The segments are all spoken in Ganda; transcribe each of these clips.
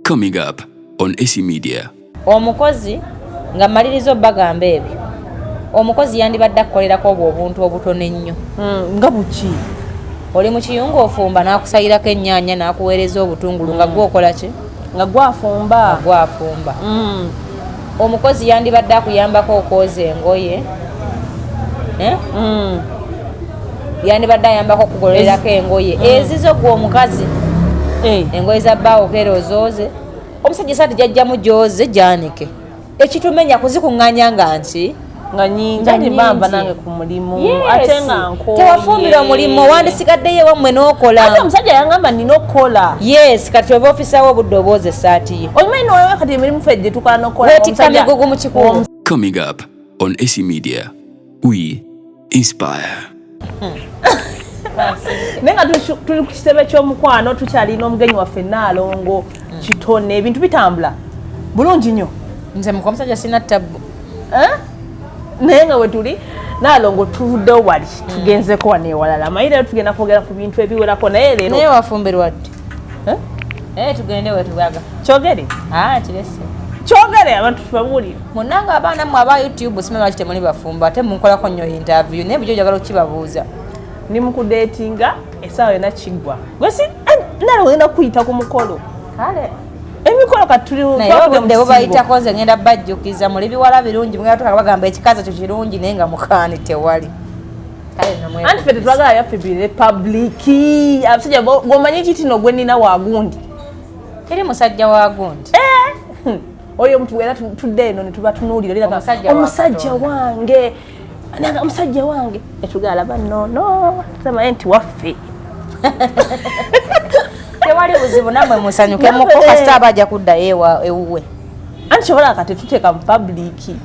Coming up on AC Media. Omukozi nga malirizo bagamba ebyo. Omukozi yandibadde akolerako obuntu obutono ennyo. Nga buki. Oli mu kiyungu ofumba n'akusayirako ennyaanya n'akuweereza obutungulu nga gwokola ki? Nga gwafumba. Gwafumba. Omukozi yandibadde akuyambako okwoza engoye. Yandibadde ayambako okugolererako engoye. Ezizo gwe omukazi. Engoye za bbaawo kera ozooze. Omusajja saati jajjamu gyoze gyanike. Ekitumenya kuzikuŋŋaanya nga nki nga nyingi bamba nange ku mulimu ate nga nko tewafumbira omulimu wandisigaddeyo wammwe n'okola ate omusajja yangamba nina okukola yes kati oba ofisawo obudde obooza essaati ye omanyi nowewe kati emirimu ffe tukola n'okola weetikka migugu mu kikubo. Coming up on AC Media, we inspire. Naye nga tuli ku kitebe ky'omukwano tukyalina omugenyi waffe Nalongo Kitone ebintu bitambula bulungi nnyo. Nze muko omusajja sina tabbu naye nga we tuli Nalongo tuvuddewo wali tugenzeko wano ewalala amanyi leero tugenda kwogera ku bintu ebiwerako naye leero naye wafumbirwa ddi tugende wetugaga kyogere kirese kyogere abantu tubabuulire munanga abaana mmwe aba YouTube simanyi lwaki temuli bafumba ate munkolako nnyo interview naye bujo njagala okukibabuuza ni mukudeetinga essaawa yonna kiggwa gwesi Nalongo ngenda kuyita ku mukolo kale emikolo katuli naye bo bayitako nze ngenda bajjukiza muli biwala birungi mugenda tukabagamba ekikaza kyo kirungi naye nga mukaani tewali anti ffe tetwagala yaffe bire publiki abasajja gwomanyi kitino gwe nina wagundi teri musajja wagundi oyo omuntu gwera tudde eno netuba tunuulira omusajja wange nanga omusajja wange netugala bannono tumanyi nti waffe tewali buzibu namwe musanyuke muko kasita abajja kuddayo ewuwe anti kyobola kati tuteeka mu publiki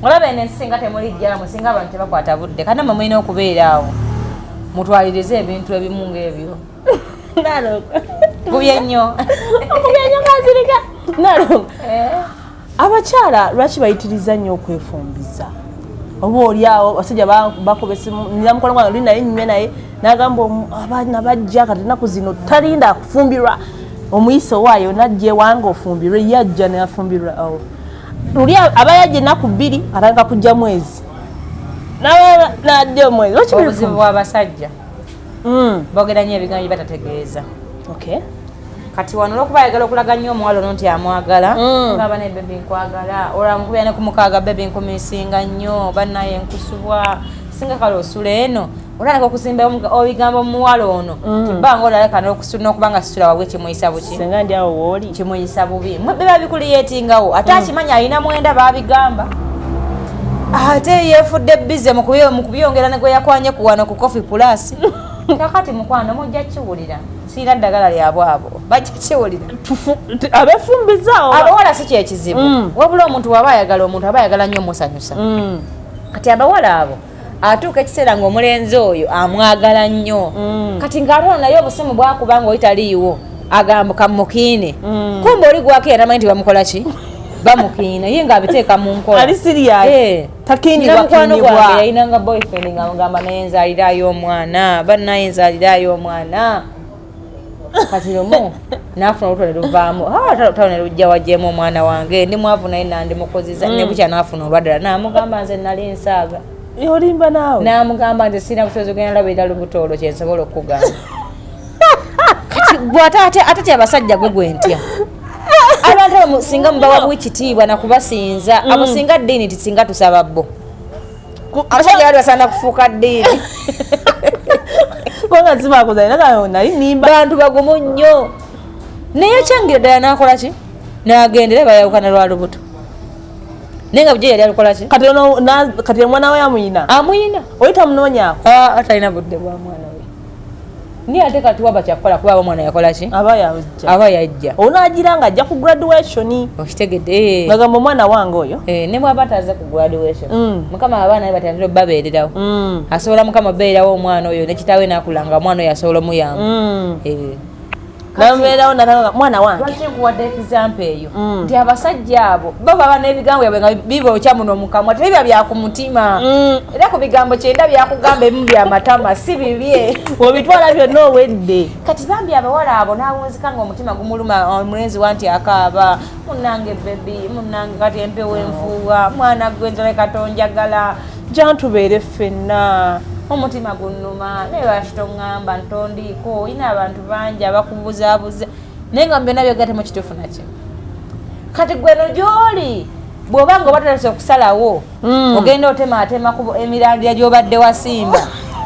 olaba ene singa temulijja musinga abantu tebakwata budde kandi namwe mulina okubeera awo mutwalirize ebintu ebimu ng'ebyo kubye nnyo ngazirika Nalongo abakyala lwaki bayitiriza nnyo okwefumbiza oba oli awo basajja bakobesimu nira mukono gwange oli naye nnyo naye n'agamba abaana bajja kati ennaku zino talinda kufumbirwa omuyiso waayo najja ewange ofumbirwe yajja neafumbirwa luli aba yajja ennaku 2 atandika kujja mwezi najja omwezi obuzibu bw'abasajja boogera nnyo ebigambo bye batategeeza kati wano olwokuba ayagala okulaga nnyo omuwala ono nti amwagala ngaba ne bebi nkwagala olwamukubira ne ku mukaaga bebi nkumisinga nnyo bannaye nkusubwa singa kale osula eno olwaneka okusimba obigambo omuwala ono tibbanga olaleka n'okuba nga situla wabwe kimuyisa buki singa ndi awo wooli kimuyisa bubi biba bikuliyeetingawo ate akimanyi alina mwenda baabigamba ate yeefudde bize mu kubyongera ne gwe yakwanye ku wano ku Coffee Plus kakati mukwano mujja kiwulira siina ddagala lyabwabo bajja kiwulira abefumbizaawo abawala si kyekizibu wabula omuntu waba ayagala omuntu aba ayagala nnyo musanyusa kati abawala abo atuuka ekiseera ng'omulenzi oyo amwagala nnyo kati ng'ate naye obusimu bwakubanga oli taliiwo agambuka mukiine kumbe oli gwako yatamanyi nti bamukola ki bamukiina ye ng'abiteeka mu nkola ali serious takiinibwa gwange yayinanga boyfriend nga mugamba naye nzalirayo omwana bannaye nzalirayo omwana kati lumu nafuna olutone luvaamu olutone lujja wajjemu omwana wange ndi mwavu naye nandi mukoziza ne bukya nafuna olwaddala namugamba nze nali nsaaga olimba naawe namugamba nze sirina busobozi ogenda labirira lubuto olwo kyensobola okukugamba kati gwate ate tyabasajja gwe gwentya abantu abo singa mubawa bwekitiibwa nakubasinza abo singa ddiini tisinga tusaba bbo abasajja bali basaana kufuuka ddiini kubanga zibakozalinaga nali nimba bantu bagumu nnyo naye kyangira ddala nakola ki nagendera bayawukana lwa lubuto naye nga bujja yali alukola ki kati omwana we amuyina oli tamunoonyaako atalina budde bwa mwana we niye ate kati waba kyakukola kuba omwana yakola ki aba yajja onaagira nga ajja ku graduation okitegedde bagamba omwana wange oyo ne bwaba ataze ku graduation mukama abaana be batandira babeererawo asobola mukama obeererawo omwana oyo nekitaawe nakulanga omwana oyo asobola omuyamba nambeerawo natanga mwana wange lwaki nkuwadde example eyo nti abasajja abo bo baba n'ebigambo byabwe nga bibookya muno mu kamwa tebibya bya ku mutima era ku bigambo 9 byakugamba ebimu byamatama si bibye obitwala byonna owedde kati bambi abawala abo n'awunzika nga omutima gumuluma omulenzi wanti akaaba munnange bebi munnange kati empewo enfuuwa mwana gwenzola katonjagala jantubeere ffenna omutima gunnuma naye lwakitoŋŋamba ntondiiko olina abantu bangi abakubuzaabuza naye nga byonna byogate mu kituufu nakyo kati gweno gy'oli bw'oba nga oba tatase okusalawo ogenda otemaatema emirandira gy'obadde wasimba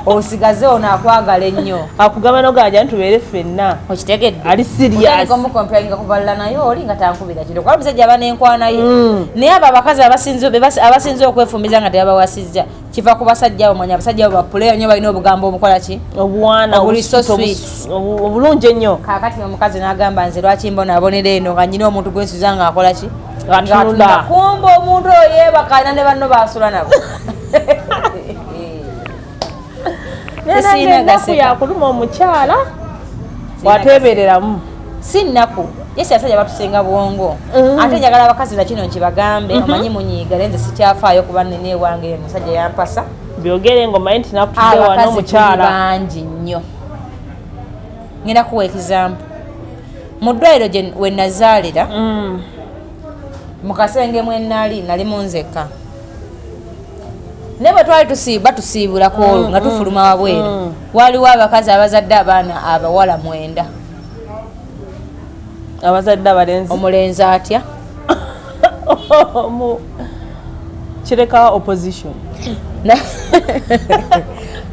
osigaze ono akwagala ennyo akugamba noganja ntubeere ffenna okitegedde ali serious omukompyalinga kubalira naye oli nga tankubira kiro kuba omusajja aba n'enkwanaye naye abo abakazi abasinze okwefumbiza nga tebabawasizza kiva ku basajja abo manya abasajja abo bapuleya nnyo balina obugambo obukola ki obwana obulungi ennyo kaakati omukazi n'agamba nze lwaki mbonabonera eno nga nyina omuntu gwensuza nga akola ki atunda kumba omuntu oyo yeebakana ne banno basula nabo enaku yakuluma omukyala watebereramu si nnaku yesi abasajja batusinga bwongo ate njagala abakazi nakino nkibagambe omanyi munyiiga lenze sikyafaayo kuba nene ewange omusajja yampasa byogere ng'omanyi nti nakutudde wano omukyala bangi nnyo ngenda kuwa example mu ddwaliro we nazaalira mu kasenge mwenali nali munzekka naye bwe twali batusiibulako olwo nga tufuluma wabweru waliwo abakazi abazadde abaana abawala 9 abazadde abalenzi omulenzi atya kireka opposition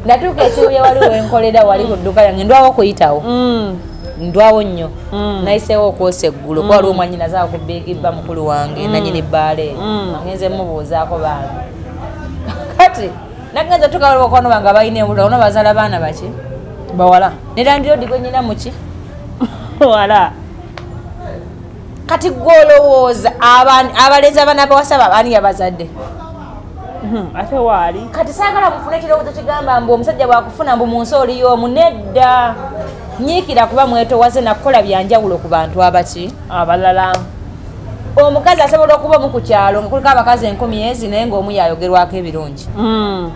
natuuka ekibuya wali wenkolera wali ku dduka yange ndwawo okuyitawo ndwawo nnyo nayiseewo okwosa eggulu kuba waliwo mwanyina zaa kubbiigibba mukulu wange nanyini bbaale agenze mubuuzaako bange kati nagenza tukawalwakwano bange balina embula ono bazaala baana baki bawala nerandirodi gwe nyina muki wala kati gwolowooza abalenzi abaana bawasaba baani yabazadde ate waali kati saagala mufune ekirowoozo kigamba mbu omusajja bwakufuna mbu mu nsi oliyo omu nedda nyiikira kuba mwetowaze nakukola byanjawulo ku bantu abaki abalala omukazi asobola okuba omu ku kyalo nga kuliko abakazi 10 ezi naye ng'omu yayogerwako ebirungi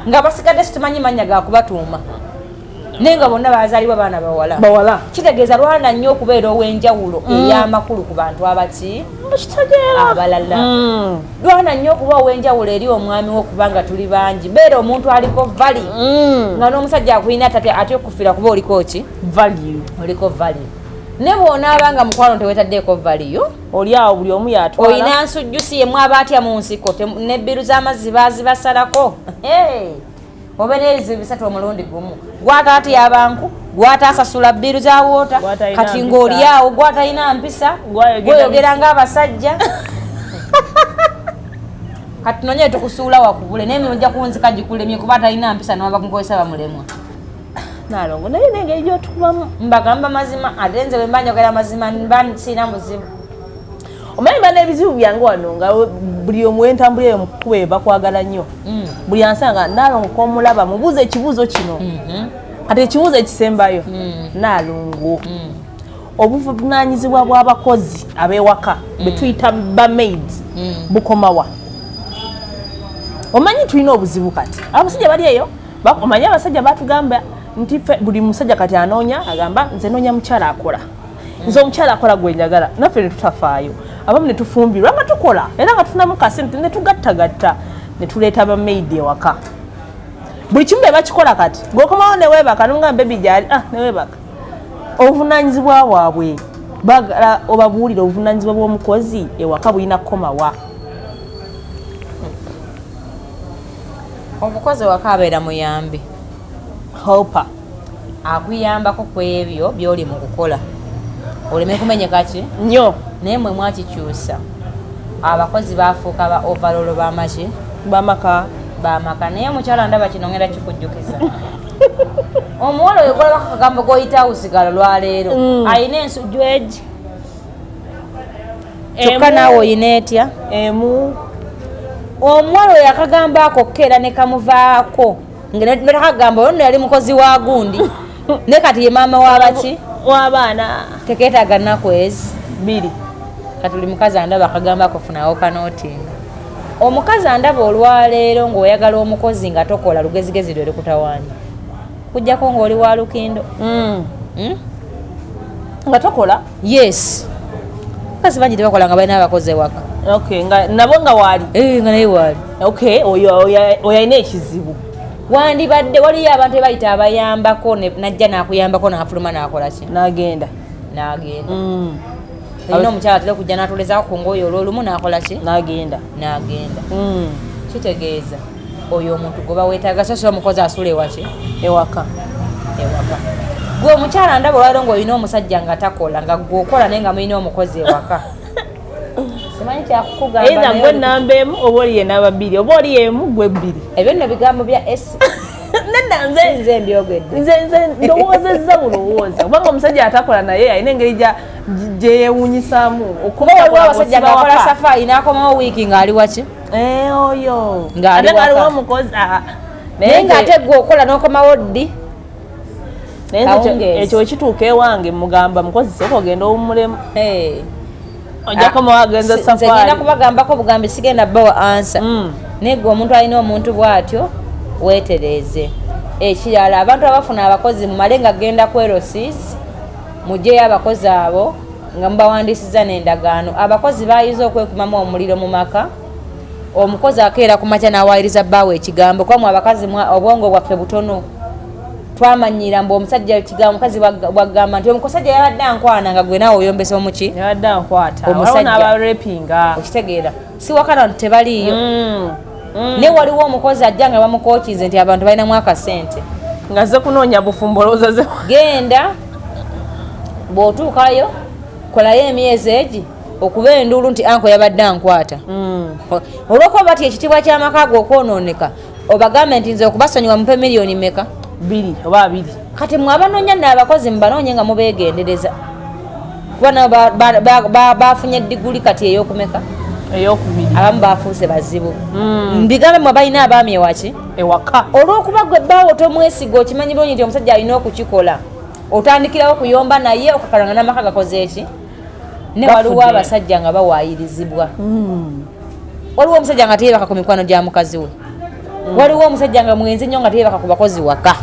nga basigadde situmanyi mannya gakubatuuma naye nga bonna bazaalibwa baana bawala kitegeeza lwana nnyo okubeera ow'enjawulo ey'amakulu ku bantu abaki abalala lwana nnyo okuba ow'enjawulo eri omwami wo kubanga tuli bangi beera omuntu aliko vali nga n'omusajja akulina ate okufira kuba oliko ki oliko value ne bw'onaabanga mukwano tewetaddeeko valiyo oli awo buli omu yatwala olina nsujjusi yemu aba atya mu nsiko nebbiru z'amazzi bazibasalako obe n'ebizibu 3 omulundi gumu gwataati yabanku gwataasasula bbiru za woota kati ng'oli awo gwatalina mpisa gweyogera ng'abasajja kati nonye tukusuula wakubule naye mujja kunzika gikulemye kuba atalina mpisa nobaba kunkozesa bamulemwa Nalongo naye n'engeri gy'otukubamu mbagamba mazima ate nze bwe mba njogera mazima mba sirina buzibu omanyi mba n'ebizibu byange wano nga buli omu wentambula eyo mukuba bakwagala nnyo buli ansanga Nalongo komulaba mubuuze ekibuuzo kino kati ekibuuzo ekisembayo Nalongo obuvunanyizibwa bw'abakozi ab'ewaka betuyita bamaids Bukomawa omanyi tulina obuzibu kati abasajja bali eyo omanyi abasajja batugamba nti buli musajja kati anoonya agamba nze noonya mukyala akola nze omukyala akola gwe njagala naffe ne tutafaayo abamu ne tufumbirwa nga tukola era nga tufunamu kasente ne tugattagatta ne tuleeta bamaidi ewaka buli kimu be bakikola kati gweokomawo ne weebaka nonga bebi gyali ne weebaka obuvunanyizibwa bwabwe bagala obabuulira obuvunanyizibwa bw'omukozi ewaka bulina kukomawa omukozi ewaka abeera muyambi helper akuyambako ku ebyo by'oli mu kukola oleme kumenyeka ki nnyo naye mwe mwakikyusa abakozi bafuuka ba overall bamaki bamaka naye mukyala ndaba kino ngenda kikujjukiza omuwala oyo golaba kagambo goyita usigalo lwaleero ayina ensujju egi kyokka naawe oyina etya emu omuwala oyo akagamba ako kera ne kamuvaako nganetakagamba ono yali mukozi wa gundi ne kati ye maama wabaki w'abaana tekeetaaga nnaku ezi 2 katuli mukazi andaba akagamba kufunawo kanootinga omukazi andaba olwaleero ng'oyagala omukozi nga tokola lugezigezi lwe likutawaanya kujjako ng'oli wa lukindo nga tokola yes mukazi bangi tebakola nga balina abakozi ewaka okay nga nabo nga waali nga naye waali okay oyo alina ekizibu wandibadde waliyo abantu ebayita abayambako najja n'akuyambako n'afuluma n'akola ki n'agenda olina omukyala atera okujja n'atolezaako ku ngoye olwolumu n'akola ki n'agenda kitegeeza oyo omuntu gwe baweetaaga sosola omukozi asula ewaki ewaka gwe omukyala ndaba olwaliro ng'olina omusajja nga takola nga gweokola naye nga mulina omukozi ewaka simanyi kyakukugamba gwe namba emu oba oli yenaba 2 oba oli emu gwe 2 ebyo nno bigambo bya esi nze mbyogedde nze ndowoozezza bulowooza kubanga omusajja atakola naye alina engeri gyeyewuunyisaamu okuba waliwo abasajja ngaakola safaayi n'akomawo wiiki ng'ali waki oyo ng'ali waka ng'aliwo omukozi naye ng'ate gwe okola n'okomawo ddi naye ekyo ekituuka ewange mugamba mukozi sooka ogenda owummulemu ojakomawo agenza safaari nze ngenda kubagambako bugambi sigenda bbawa ansa naye gwe omuntu alina omuntu bw'atyo weetereeze ekirala abantu abafuna abakozi mumale nga genda ku erosis mugyeyo abakozi abo nga mubawandiisiza n'endagaano abakozi bayiza okwekumamu omuliro mu maka omukozi akeera ku makya n'awaayiriza bbaawo ekigambo kubamu abakazi obwongo bwaffe butono twamanyira mbu omusajja ekigambo omukazi bwagamba nti omusajja yabadde ankwana nga gwe naawe oyombesa omuki yabadde ankwata omusajja n'abarepinga okitegeera si wakana tebaliiyo ne waliwo omukozi ajja nga bamukookize nti abantu balinamu akasente nga ze kunoonya bufumbo olowooza genda bw'otuukayo kolayo emyezi egi okuba enduulu nti anko yabadde ankwata olwokuba bati ekitiibwa ky'amaka ge okwonooneka obagambe nti nze okubasonyiwa mupe miliyoni meka 2 oba 2 kati mwabanoonya n'abakozi mubanoonye nga mubeegendereza kuba nabo bafunye diguli kati ey'okumeka ey'okubiri abamu bafuuse bazibu mbigambe mwe balina abaami ewaki ewaka olw'okuba gwe bbaawo tomwesiga okimanyi bulungi nti omusajja alina okukikola otandikirawo kuyomba naye okakalanga n'amaka gakoze eki ne waliwo abasajja nga bawaayirizibwa waliwo omusajja nga teyeebaka ku mikwano gya mukazi we waliwo omusajja nga mwenzi nnyo nga teyeebaka ku bakozi waka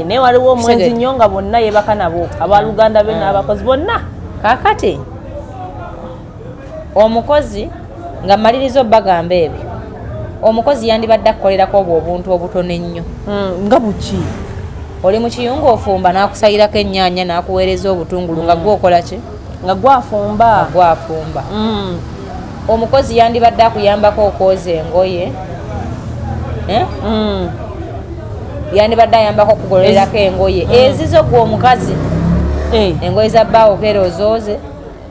naye waliwo omwenzi nnyo nga bonna yeebaka nabo abaluganda be n'abakozi bonna kaakati omukozi nga maliriza obbagamba ebyo omukozi yandibadde akukolerako obwo obuntu obutono ennyo nga buki oli mu kiyungu ofumba n'akusayirako ennyaanya n'akuweereza obutungulu nga gwokola ki nga gwafumba omukozi yandibadde akuyambako okwoza engoye yandibadde ayambako okugolererako engoye ezizo gwe omukazi engoye za bbaawo keera ozooze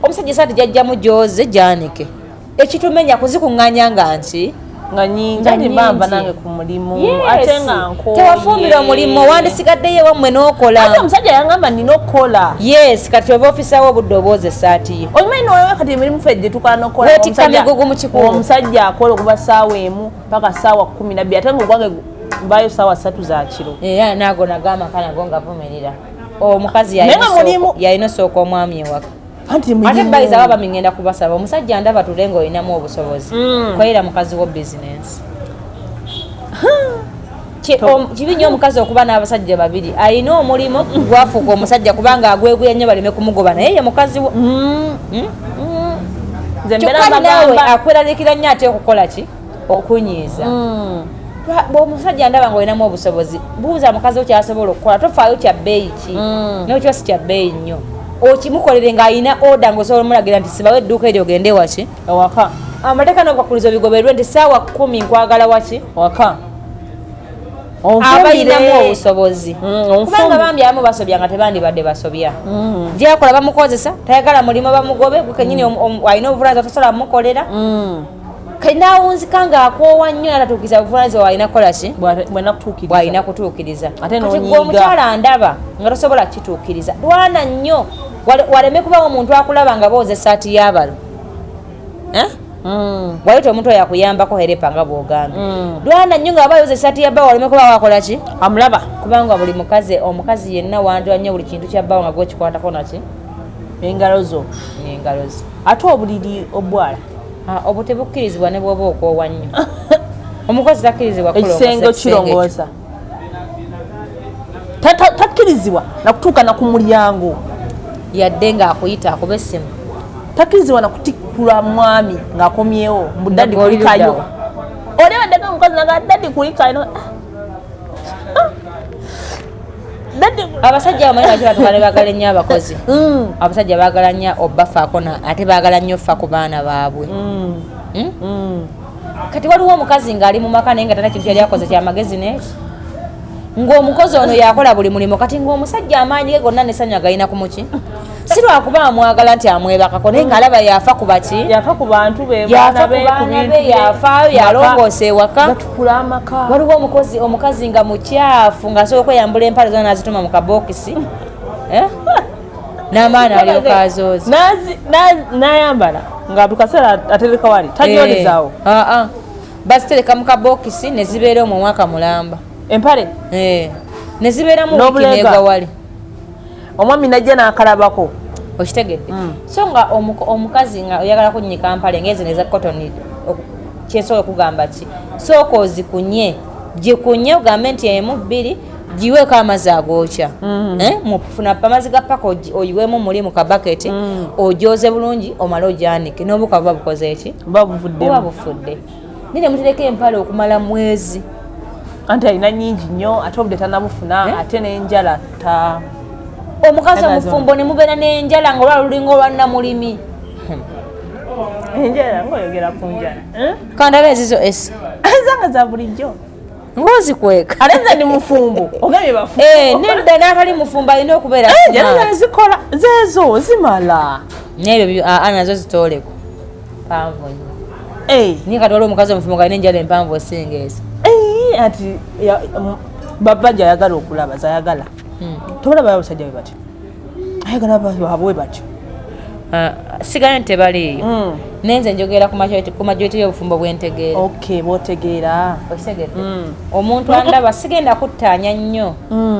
omusajja saati jajjamu gyoze janike ekitumenya kuzikuŋŋanya nga nki nga nyingi bamba nange ku mulimu ate nga nko tewafumbira omulimu wandisigaddeyo wammwe n'okola ate omusajja yangamba nina okukola yes kati oba ofisawo obudde obooza essaati ye omanyi nowewe kati emirimu ffe gye tukola n'okola weetikka migugu mu kikubo omusajja akola okuba ssaawa emu paka ssaawa 12 ate ngaogwange mbaayo ssaawa 3 za kiro naago nag'amaka nago ngavumirira omukazi yalina osooka omwami ewaka ate bayiza baba mingenda kubasaba omusajja ndaba tule ng'olinamu obusobozi koyera mukazi wo bizinensi kibi nnyo omukazi okuba n'abasajja babiri alina omulimu gwafuuka omusajja kubanga agweguya nnyo baleme kumugoba naye ye mukazi wo kyokka naawe akweraliikira nnyo ate okukola ki okunyiiza bw'omusajja ndaba ng'olinamu obusobozi buuza mukazi wo kyasobola okukola tofaayo kya bbeeyi ki naye kiba si kya bbeeyi nnyo okimukolere ng'alina oda ng'osobola omulagira nti sibawo edduuka eryo ogende waki ewaka amateeka n'obukwakkulizo bigobererwe nti ssaawa 10 nkwagala waki waka abalinamu obusobozi kubanga bambi abamu basobya nga tebandibadde basobya gyakola bamukozesa tayagala mulimu bamugobe kenyini alina obuvunaanyizibwa tosobola mukolera naawunzika ng'akoowa nnyo natatuukiriza buvunaanyizibwa bwalina kukola ki bwalina kutuukiriza kati gwe omukyala ndaba nga tosobola kituukiriza lwana nnyo waleme kubawo omuntu akulaba nga booza essaati y'abalo bwayita omuntu oyo akuyambako herepa nga bwogambye lwana nnyo nga abayoza esati ya bbawo waleme kuba wakola ki amulaba kubanga buli omukazi yenna wandira nnyo buli kintu kya bbawo nga gwekikwatako naki engalo zo ate obuliri obwala obwo tebukkirizibwa ne bwoba okwowa nnyo omukozi takkirizibwa ekisenge kirongoosa takkirizibwa nakutuuka na ku mulyango yadde ng'akuyita akuba essimu takkirizibwa nakutikkula mwami ng'akomyewo mudaddi kulikayo olebaddeko omukozi naga daddi kulikayo abasajja bamanyi lwaki batukane baagala nnyo abakozi abasajja baagala nnyo obbafaako ate baagala nnyo ffa ku baana baabwe kati waliwo omukazi ng'ali mu maka naye nga tana kintu yali akoze kyamagezi neki ng'omukozi ono yakola buli mulimu kati ng'omusajja amaanyi ge gonna n'essanyu agalina ku muki si lwakuba amwagala nti amwebakako naye ng'alaba yafa ku baki yafa ku bantu be yafa ku baana be yafaayo yalongoosa ewaka gatukula amaka waliwo omukazi nga mukyafu ng'asobola okweyambula empale zona n'azituma mu kabokisi n'amaana alyoka azoozi n'ayambala nga buli kaseera atereka wali tagyolezaawo bazitereka mu kabokisi ne zibeera omwo omwaka mulamba empale ne zibeeramu wiiki neegawali omwami najja n'akalabako okitegedde so nga omukazi nga oyagala kunnyika mpale ngezi neza kotoni kyesobola okugamba ki sooka ozikunye gikunye ogambe nti emu bbiri giweeko amazzi agookya mufuna amazzi ga paka oyiweemu muli mu kabaketi ojooze bulungi omale ogyanike n'obuka buba bukoze eki buba bufudde nine mutereko empale okumala mwezi anti alina nnyingi nnyo ate obudde tanabufuna ate n'enjala omukazi omufumbo ne mubeera n'enjala nga olwala lulinga olwannamulimi enjala ngaoyogera ku njala kandaba ezizo esi zanga za bulijjo ng'ozikweka ate nze ndi mufumbo ogambye bafumbo nedda n'atali mufumbo alina okubeera njala zikola zeezo zimala nebyo nazo zitooleko panvu nnyo niye kati waliwo omukazi omufumbo nga alina enjala empanvu osinga ezi ati babajja ayagala okulaba zayagala tobalaba abasajja bwe batyo ayagala babwe batyo sigala nti tebaliiyo nenze njogera ku majority y'obufumbo bwentegeera bwotegeera okitegedde omuntu andaba sigenda kuttaanya nnyo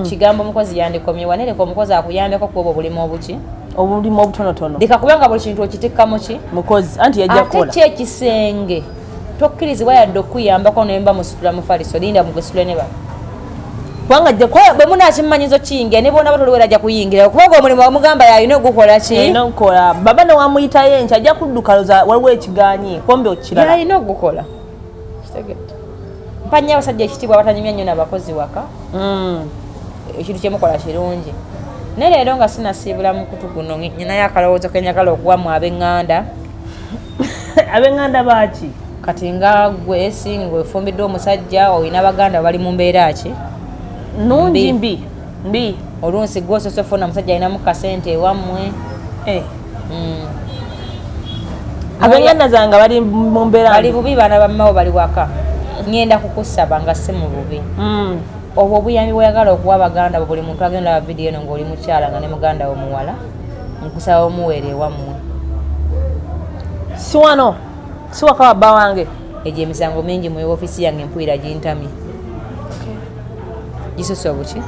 kigambo omukozi yandikomyewa nereka omukozi akuyambeko kuoba obulimu obuki obulimu obutonotono leka kubanga buli kintu okitikkamu ki mukozi anti yajja kukola ate kyekisenge tokkirizibwa yadde okuyambako nemba musitula mufaliso linda mugwesitule ne baba kubanga bwe munakimumanyizo kiyingira ne boona batoliwera ajja kuyingira kubanga omulimu wamugamba yalina ogukola ki alina okukola baba newamuyitayo enki ajja kudduka loza waliwo ekiganyi kombe okirala yalina ogukola kitegedde mpanya abasajja ekitiibwa batanyumya nnyo n'abakozi waka ekintu kyemukola kirungi naye leero nga sinasiibula mukutu guno nyinayo akalowoozo kenyagala okuwamu ab'eŋŋanda ab'eŋŋanda baaki kati nga gwe singa efumbiddwe omusajja olina baganda bali mu mbeera ki nungi mbi oluusi gwososofuna omusajja alinamu kasente ewammwe ab'eŋŋanda zange bali mu mbeera bali bubi baana bammawo bali waka ngenda kukusaba nga si mu bubi obwo obuyambi bweyagala okuwa baganda bo buli muntu agenda wa vidiyo eno ng'oli mukyala nga ne muganda wo muwala nkusaba omuweere ewammwe si wano si waka wa bba wange egyo emisango mingi mu ofiisi yange empulira gintamye gisose obuki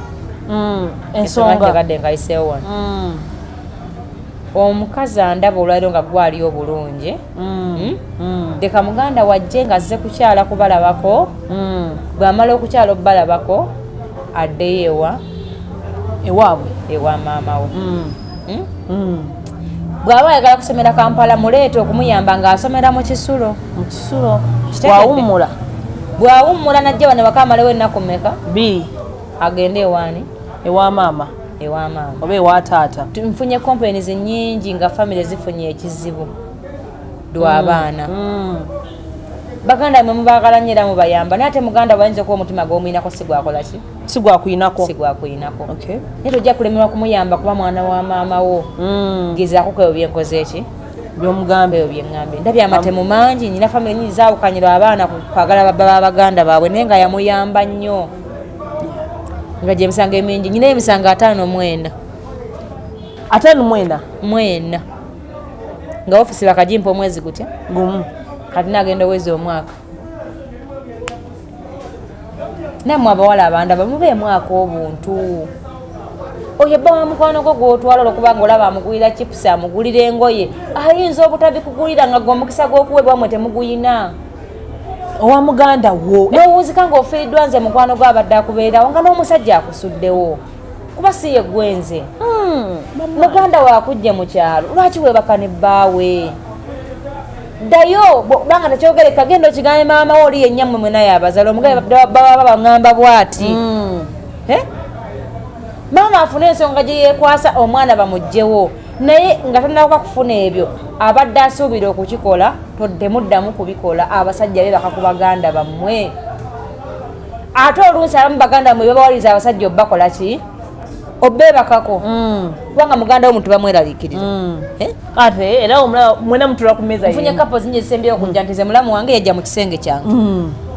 ensonga gadde nkaliseewo wano omukazi andaba olwaliro nga gwali obulungi leka muganda wajje nga azze kukyala kubalabako bw'amala okukyala okubalabako addeyo ewaabwe ewa maama we bw'aba ayagala kusomera Kampala muleete okumuyamba ng'asomera mu kisulo bw'awummula najja wano waka amalewo ennaku mmeka agende ewaani ewa maama oba ewa taata nfunye complaints nnyingi nga famire zifunye ekizibu lw'abaana baganda mwe mubaagala nnyo era mubayamba naye ate muganda wayinza okuba omutima gw'omuyinako si gwakola ki si gwakuyinako naye tojja kulemerwa kumuyamba kuba mwana wa maama wo gezaako kweyo byenkoze eki byomugambe eyo byeŋŋambye ndabye amatemu mangi nyina famire nyingi zaawukanyirwa abaana kwagala babaganda baabwe naye nga yamuyamba nnyo nga gye emisango emingi nyinayo emisango 59 54 nga ofisi bakagimpa omwezi gutya gumu kati nagenda owezi omwaka nammwe abawala abandaba mube mwaka obuntu oyo bba wa mukwano gwo gw'otwala olwokubanga olaba amugulira chipusi amugulira engoye ayinza obutabikugulira nga gwe omukisa gw'okuweebwamwe temuguyina owa muganda wo n'owuuzika ng'ofiiriddwa nze mukwano gw'abadde akubeerawo nga n'omusajja akusuddewo kuba si ye gwenze muganda we akujje mu kyalo lwaki weebaka ne bbaawe ddayo banga tekyogereka genda okigambe maama we oli yennyamwe mwenaye abazala omugabe baba baŋŋamba bw'ati maama afune ensonga gye yeekwasa omwana bamugjewo naye nga tannaba kufuna ebyo abadde asuubira okukikola temuddamu kubikola abasajja beebaka ku baganda bammwe ate oluusi abamu baganda bammwe babawaliza abasajja obbakola ki obbeebakako kubanga muganda wo muntu bamweraliikirira ate era mwena mutula ku mmeeza nfunye kapo zingi ezisembyeyo okujja nti ze mulamu wange yajja mu kisenge kyange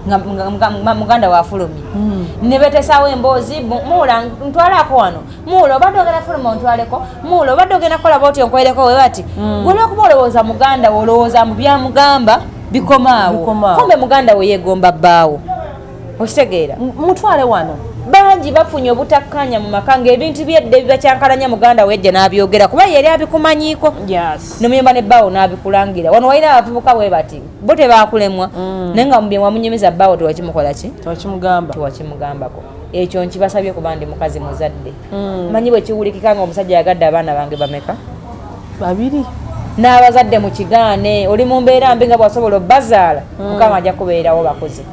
nga muganda wafulumye ne beetesaawo emboozi muula ntwalako wano muula obadde ogenda fuluma ontwaleko muula obadde ogenda kukola bwoti onkweleko we bati gwe olwokuba olowooza muganda we olowooza mu byamugamba bikomaawo kumbe muganda we yeegomba bbaawo okitegeera mutwale wano bangi bafunye obutakkanya mu maka ng'ebintu byedde bibakyankalanya muganda we yajja n'abyogera kuba yali abikumanyiiko nomuyemba ne bbaawo n'abikulangira wano walina abavubuka we bati bo tebaakulemwa naye nga mubye wamunyumiza bbaawo tewakimukola ki tewakimugambako ekyo nkibasabye kuba ndi mukazi muzadde manyi bwe kiwulikika nga omusajja yagadde abaana bange bameka 2 n'abazadde mu kigaane oli mu mbeera mbi nga bwasobola obbazaala mukama ajja kubeerawo bakozi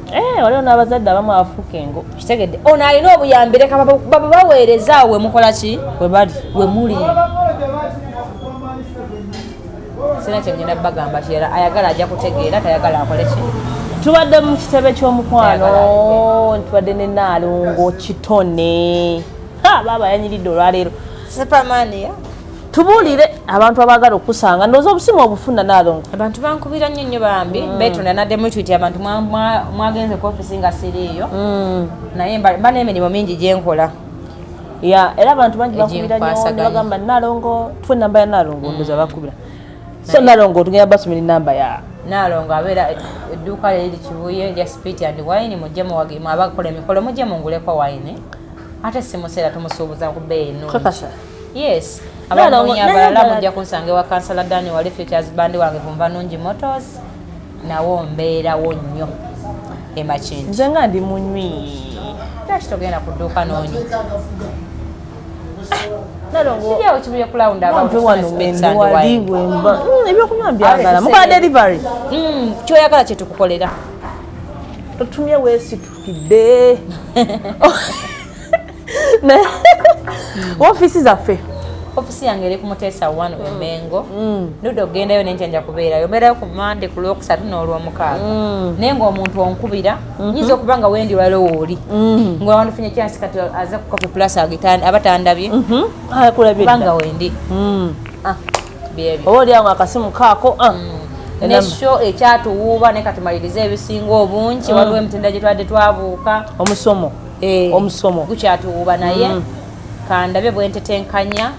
waliwo n'abazadde abamu abafuuka engo kitegedde ono alina obuyambi leka baba baweereza we mukola ki we bali we muli sina kyengenda bagamba kirala ayagala ajja kutegeera tayagala akole ki tubadde mu kitebe ky'omukwano tubadde ne Nalongo Kitone baaba yanyiridde olwaleero sepamania tubuulire abantu abaagala okusanga ndowooza obusimu obufuna Nalongo abantu bankubira nnyo bambi beetonda naddemu twiti abantu mwagenze ku ofisi nga siriiyo naye mba n'emirimu mingi gyenkola era abantu bangi bakubira nnyo nebagamba Nalongo tuwe namba ya Nalongo ndowooza bakubira so Nalongo tugenda basomera namba ya Nalongo abeera edduuka liri Kibuye lya Spirit and Wine mujjemu wagimu abakola emikolo mujjemu nguleko wine ate simuseera tumusuubuza ku bbeeyi nnungi yes abanoonya abalala mujja kunsanga ewa kansala Dani wali Futures Band wange Vumba Nungi Motors nawo mbeerawo nnyo emakindi nze nga ndi munywi lwaki togenda ku dduuka noonyi Nalongo kiryawo kibuye kulawunda waliwemba ebyokunywa mbyagala mukola delivery kyoyagala kyetukukolera totumye weesitukidde ofisi zaffe ofisi yange eri ku Muteesa 1 Mengo nudde ogendayo nenjanja kubeerayo mbeerayo ku Mande ku Lwokusatu n'Olwomukaaga naye ng'omuntu onkubira nyinza okuba nga wendi waliwo wooli nga wandifunye kyansi kati aze ku Coffee Plus abatandabye kubanga wendi byebyo oba oliawo akasimu kaako nesho ekyatuwuuba ne katumaliriza ebisinga obungi waliwo emitendera gye twadde twabuuka omusomo gukyatuwuuba naye kandabe bwentetenkanya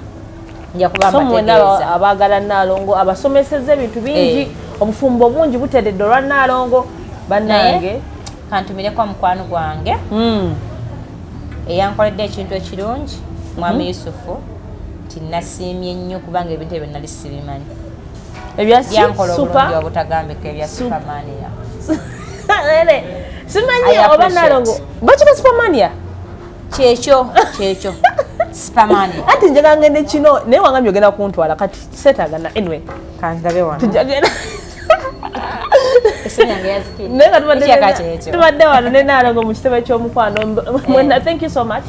nja kuba mbategeeza abaagala Nalongo abasomeseza ebintu bingi obufumbo bungi buteredde olwa Nalongo bannange kantumireko mukwano gwange eyankoledde ekintu ekirungi mwami Yusufu tinasiimye nnyo kubanga ebintu ebyo nali sibimanyi ebyankola obulungi obutagambika ebya Supermania simanyi oba Nalongo bakiba Supermania kyekyo Supermania ati njagala ngende kino naye wangambye ogenda kuntwala kati setagana anyway kandabe wano tujagenda yazikiri tubadde wano ne Nalongo mu kitebe ky'omukwano mwena thank you so much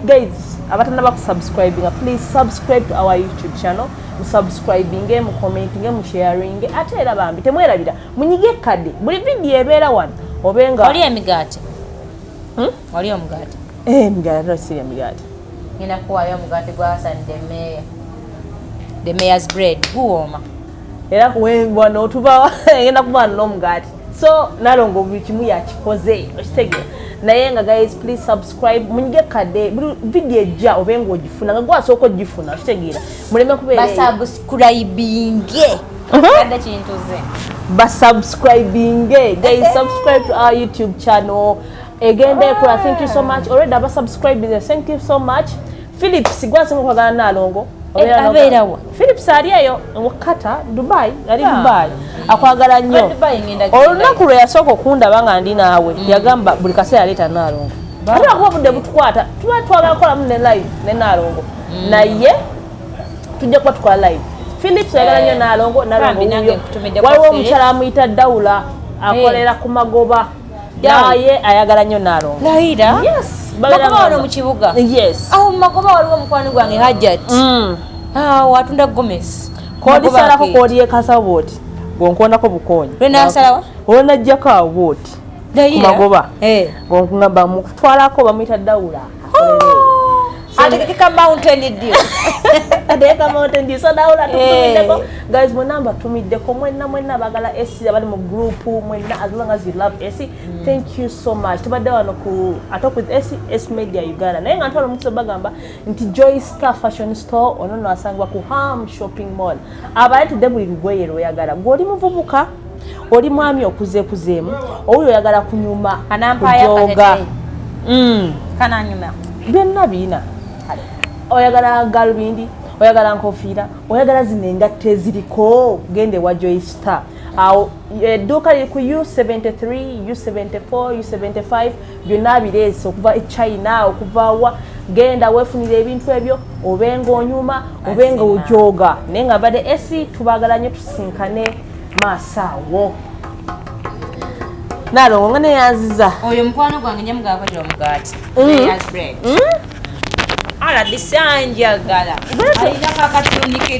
guys abatannaba kusubscribinga please subscribe to our YouTube channel musubscribinge mucommentinge musharinge ate era bambi temwerabira munyige kadde buli video ebeera wano obenga oli emigaati oli omugaati emigaati rasi emigaati ngenda kuwaayo omugaati gwa Hassan the mayor's bread guwooma era wano otubawa ngenda kubaana n'omugaati so Nalongo buli kimu yakikoze okitegeera naye nga guys please subscribe munyige kadde buli video ejja obenga ogifuna nga gwasooka ogifuna okitegeera muleme kubeera basubscribinge Kadde kintuze. Subscribing. Guys, subscribe to our YouTube channel. Again, thank you so much. Already subscribing. Thank you so much. Philips, gwanze mukwagala Nalongo. Abeerawo. Philips aliyo wakata Dubai, ali Dubai. Akwagala nnyo. Olunaku lwe yasooka okundaba nga ndi naawe yagamba buli kaseera aleeta Nalongo. Ate akuba budde butukwata tuba twagala kukola mu ne live ne Nalongo. Naye tujja kuba tukola live. Philips ayagala nnyo Nalongo wuyo. Waliwo omukyala amuyita Dawula akolera ku Magoba. Naye ayagala nnyo Nalongo. Lahira? Yes. Magoba wano mu kibuga? Yes. Awo mu Magoba waliwo omukwano gwange Hajjat. Watunda Gomez. Kodisalako kodiye kasaboti. Gonkonako bukonyi. Lwena asalawa? Olunajjako aboti. Ku Magoba. Gonkungamba mukutwalako bamuyita Dawula. Atekeka mountain deal. Atekeka mountain deal. So Dawula tumiddeko. Guys, mwenamba tumiddeko mwenna bagala AC abali mu group mwenna as long as you love AC. Thank you so much. Tubadde wano ku Atalk with AC Media Uganda. Naye nga ntwala omukiso bagamba nti Joy Star Fashion Store ono asangwa ku Ham Shopping Mall. Abayitidde buli lugoye lw'oyagala. Gw'oli muvubuka, oli mwami okuzeekuzeemu, oli oyagala kunyuma kujoga. Kana nyuma. Byonna biina. Oyagala galubindi, oyagala nkofiira, oyagala zino engatte eziriko gende wa Joy Star. Awo edduuka liri ku U73, U74, U75 byonna bireese okuva e China okuva wa genda weefunira ebintu ebyo obenga onyuma obenga ojoga naye nga badde esi tubagala nnyo tusinkane maasawo. Nalongo nga neyanziza oyo mukwano gwange nyamugaakajira omugaati bread ala disanjagala alina kakatulunike